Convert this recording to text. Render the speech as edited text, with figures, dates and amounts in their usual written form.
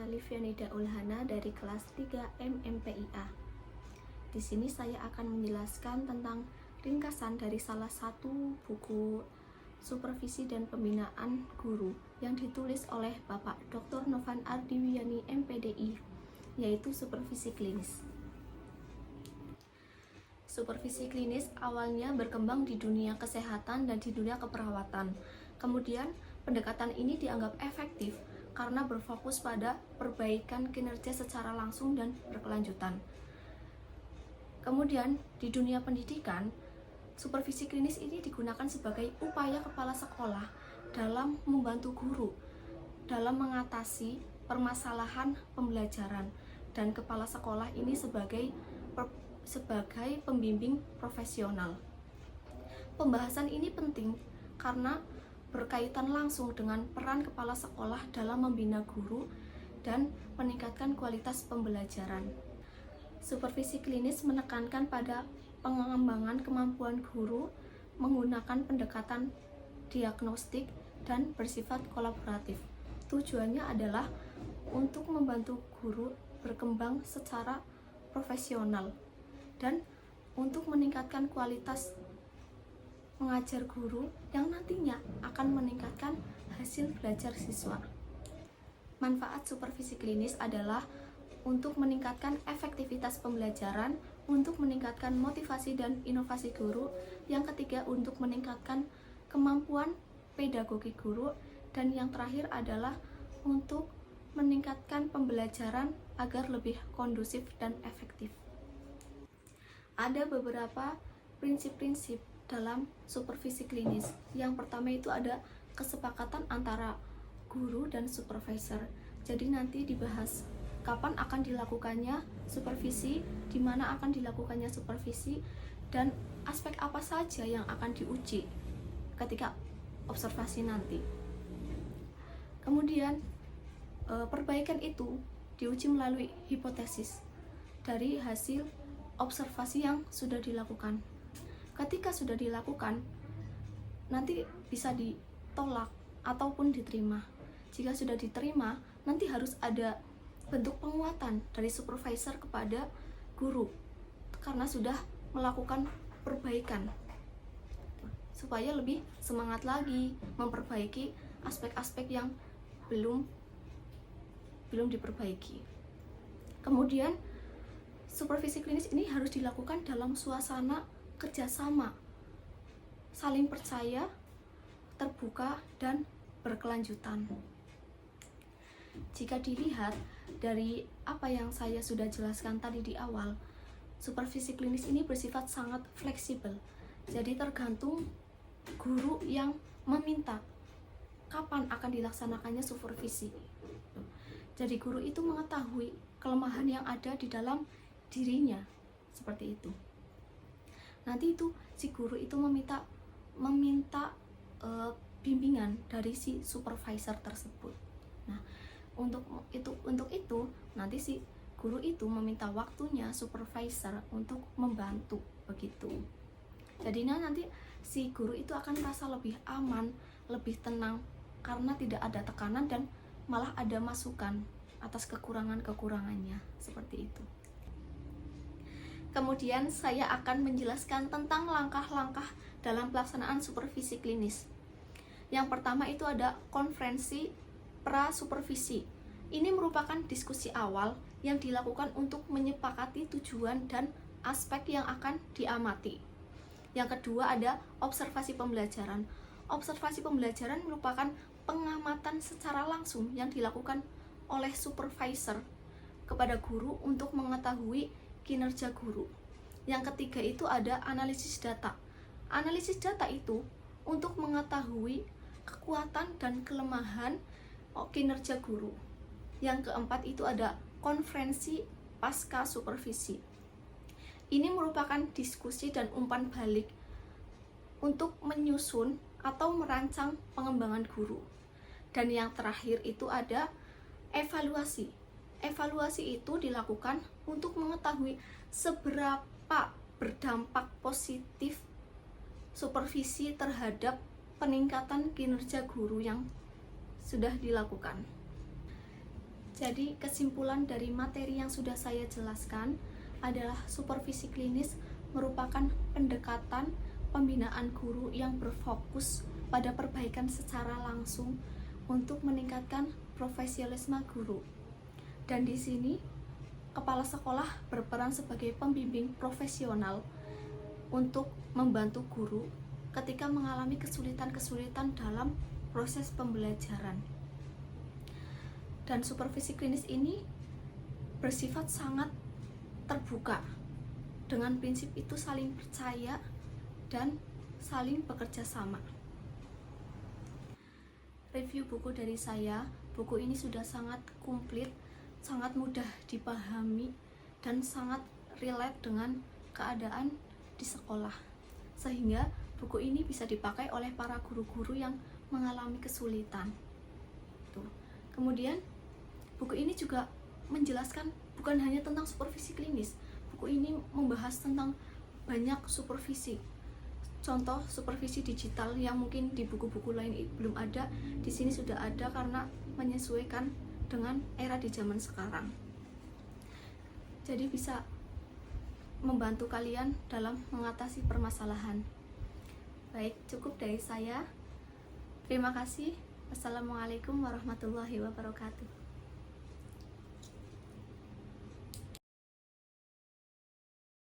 saya Livianida Ulhana dari kelas 3 MMPIA. Di sini saya akan menjelaskan tentang ringkasan dari salah satu buku Supervisi dan Pembinaan Guru yang ditulis oleh Bapak Dr. Novan Ardiwiyani MPDI, yaitu Supervisi Klinis. Supervisi klinis awalnya berkembang di dunia kesehatan dan di dunia keperawatan. Kemudian, pendekatan ini dianggap efektif karena berfokus pada perbaikan kinerja secara langsung dan berkelanjutan. Kemudian, di dunia pendidikan, supervisi klinis ini digunakan sebagai upaya kepala sekolah dalam membantu guru dalam mengatasi permasalahan pembelajaran, dan kepala sekolah ini sebagai pembimbing profesional. Pembahasan ini penting karena berkaitan langsung dengan peran kepala sekolah dalam membina guru dan meningkatkan kualitas pembelajaran. Supervisi klinis menekankan pada pengembangan kemampuan guru menggunakan pendekatan diagnostik dan bersifat kolaboratif. Tujuannya adalah untuk membantu guru berkembang secara profesional dan untuk meningkatkan kualitas mengajar guru yang nantinya akan meningkatkan hasil belajar siswa. Manfaat supervisi klinis adalah untuk meningkatkan efektivitas pembelajaran, untuk meningkatkan motivasi dan inovasi guru. Yang ketiga, untuk meningkatkan kemampuan pedagogi guru. Dan yang terakhir adalah untuk meningkatkan pembelajaran agar lebih kondusif dan efektif. Ada beberapa prinsip-prinsip dalam supervisi klinis. Yang pertama itu ada kesepakatan antara guru dan supervisor. Jadi nanti dibahas kapan akan dilakukannya supervisi, di mana akan dilakukannya supervisi, dan aspek apa saja yang akan diuji ketika observasi nanti. Kemudian perbaikan itu diuji melalui hipotesis dari hasil observasi yang sudah dilakukan. Ketika sudah dilakukan, nanti bisa ditolak ataupun diterima. Jika sudah diterima, nanti harus ada bentuk penguatan dari supervisor kepada guru karena sudah melakukan perbaikan supaya lebih semangat lagi memperbaiki aspek-aspek yang belum diperbaiki. Kemudian supervisi klinis ini harus dilakukan dalam suasana kerjasama, saling percaya, terbuka, dan berkelanjutan. Jika dilihat dari apa yang saya sudah jelaskan tadi di awal, supervisi klinis ini bersifat sangat fleksibel. Jadi tergantung guru yang meminta kapan akan dilaksanakannya supervisi. Jadi guru itu mengetahui kelemahan yang ada di dalam dirinya, seperti itu. Nanti itu si guru itu meminta bimbingan dari si supervisor tersebut. Nah, untuk itu nanti si guru itu meminta waktunya supervisor untuk membantu begitu. Jadinya nanti si guru itu akan merasa lebih aman, lebih tenang karena tidak ada tekanan dan malah ada masukan atas kekurangannya, seperti itu. Kemudian saya akan menjelaskan tentang langkah-langkah dalam pelaksanaan supervisi klinis. Yang pertama itu ada konferensi pra-supervisi. Ini merupakan diskusi awal yang dilakukan untuk menyepakati tujuan dan aspek yang akan diamati. Yang kedua ada observasi pembelajaran. Observasi pembelajaran merupakan pengamatan secara langsung yang dilakukan oleh supervisor kepada guru untuk mengetahui kinerja guru. Yang ketiga itu ada analisis data. Analisis data itu untuk mengetahui kekuatan dan kelemahan kinerja guru. Yang keempat itu ada konferensi pasca supervisi. Ini merupakan diskusi dan umpan balik untuk menyusun atau merancang pengembangan guru. Dan yang terakhir itu ada evaluasi. Evaluasi itu dilakukan untuk mengetahui seberapa berdampak positif supervisi terhadap peningkatan kinerja guru yang sudah dilakukan. Jadi kesimpulan dari materi yang sudah saya jelaskan adalah supervisi klinis merupakan pendekatan pembinaan guru yang berfokus pada perbaikan secara langsung untuk meningkatkan profesionalisme guru. Dan di sini kepala sekolah berperan sebagai pembimbing profesional untuk membantu guru ketika mengalami kesulitan-kesulitan dalam proses pembelajaran. Dan supervisi klinis ini bersifat sangat terbuka, dengan prinsip itu saling percaya dan saling bekerja sama. Review buku dari saya, buku ini sudah sangat komplit, sangat mudah dipahami, dan sangat relate dengan keadaan di sekolah, sehingga buku ini bisa dipakai oleh para guru-guru yang mengalami kesulitan. Kemudian buku ini juga menjelaskan bukan hanya tentang supervisi klinis. Buku ini membahas tentang banyak supervisi. Contoh supervisi digital yang mungkin di buku-buku lain belum ada, di sini sudah ada karena menyesuaikan dengan era di zaman sekarang. Jadi bisa membantu kalian dalam mengatasi permasalahan. Baik, cukup dari saya. Terima kasih. Wassalamualaikum warahmatullahi wabarakatuh.